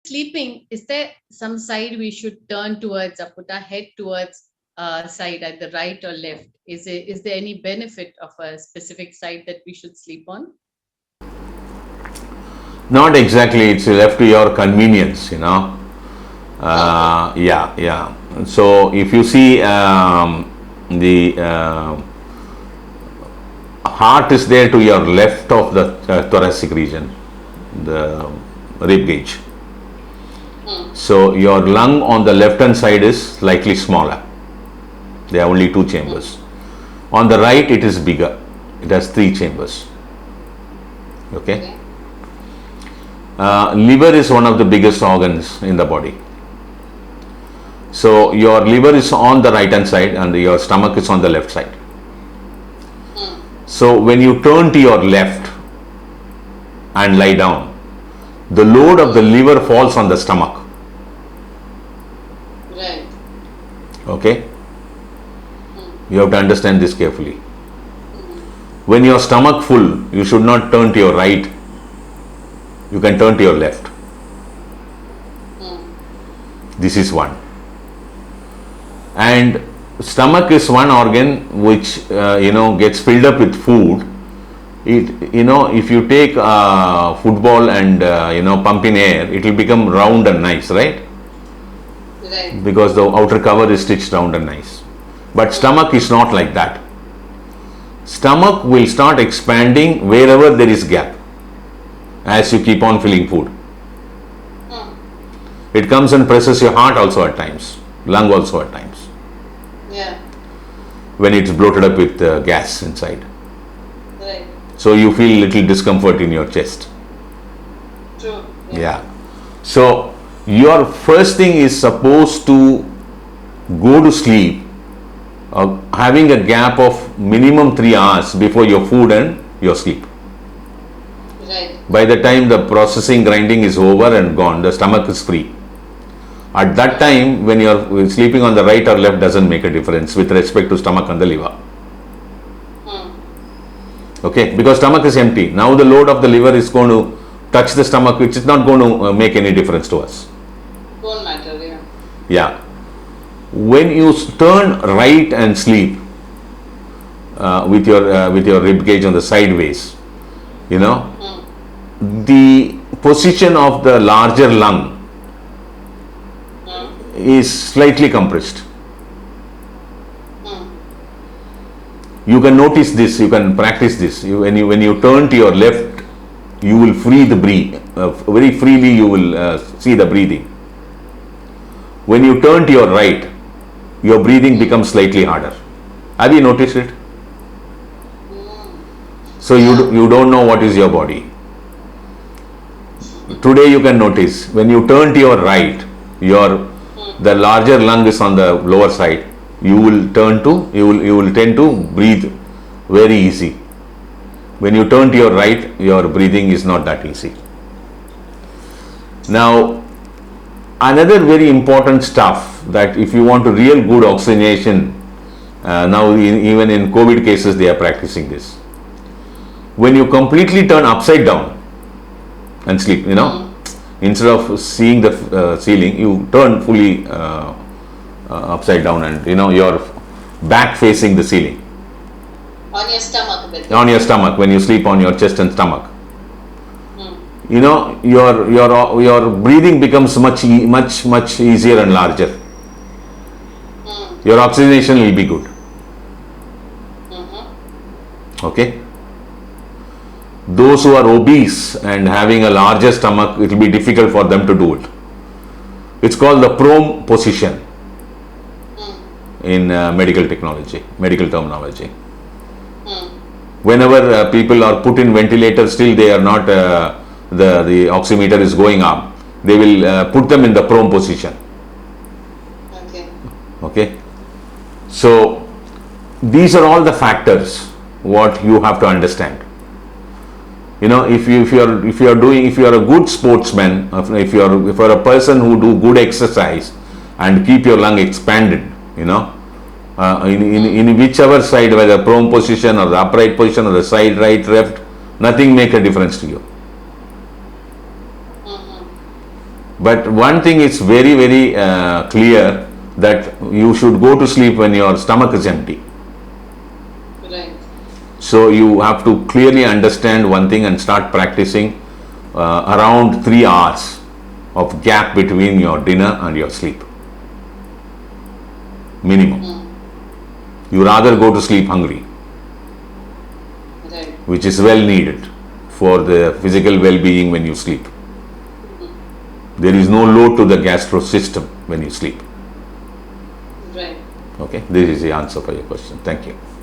sleeping, is there some side we should turn towards or put our head towards side, either right or left? Is there any benefit of a specific side that we should sleep on? Not exactly, it's left to your convenience, you know. Yeah. So if you see the heart is there to your left of the thoracic region, the rib cage. So your lung on the left hand side is slightly smaller. There are only 2 chambers. On the right it is bigger. It has 3 chambers. Okay. Liver is one of the biggest organs in the body. So your liver is on the right hand side and your stomach is on the left side. So when you turn to your left and lie down, the load of the liver falls on the stomach. Right. Okay? You have to understand this carefully. When your stomach full, you should not turn to your right. You can turn to your left. This is one. And stomach is one organ which gets filled up with food. If you take football and pump in air, it will become round and nice, right? Right. Because the outer cover is stitched round and nice. But stomach is not like that. Stomach will start expanding wherever there is gap as you keep on filling food. It comes and presses your heart also at times, lung also at times. Yeah. When it's bloated up with gas inside. Right. So you feel little discomfort in your chest. True. Yeah. So your first thing is supposed to go to sleep having a gap of minimum 3 hours before your food and your sleep. Right. By the time the processing grinding is over and gone, the stomach is free. At that time, when you are sleeping on the right or left, doesn't make a difference with respect to stomach and the liver. Okay, because stomach is empty. Now the load of the liver is going to touch the stomach, which is not going to make any difference to us. Won't matter, yeah. Yeah. When you turn right and sleep with your rib cage on the sideways, the position of the larger lung is slightly compressed. You can notice this, you can practice this. When you turn to your left, you will free the breathe. Very freely you will see the breathing. When you turn to your right, your breathing becomes slightly harder. Have you noticed it? So you don't know what is your body. Today you can notice when you turn to your right, the larger lung is on the lower side. You will tend to breathe very easy. When you turn to your right, your breathing is not that easy. Now, another very important stuff that if you want to real good oxygenation, now even in COVID cases they are practicing this. When you completely turn upside down and sleep, instead of seeing the ceiling, you turn fully upside down and your back facing the ceiling. On your stomach. On your stomach, when you sleep on your chest and stomach. Your breathing becomes much easier and larger. Your oxygenation will be good. Okay. Those who are obese and having a larger stomach, it will be difficult for them to do it. It's called the prone position in medical terminology. Whenever people are put in ventilators, still they are not, the oximeter is going up, they will put them in the prone position. Okay. So these are all the factors what you have to understand. If you are a good sportsman, if you are a person who do good exercise and keep your lung expanded, in whichever side, whether prone position or the upright position or the side right, left, nothing make a difference to you. But one thing is very, very clear, that you should go to sleep when your stomach is empty. Right. So you have to clearly understand one thing and start practicing around 3 hours of gap between your dinner and your sleep. Minimum. You rather go to sleep hungry, Right. which is well needed for the physical well-being when you sleep. There is no load to the gastro system when you sleep. Right. Okay, this is the answer for your question. Thank you.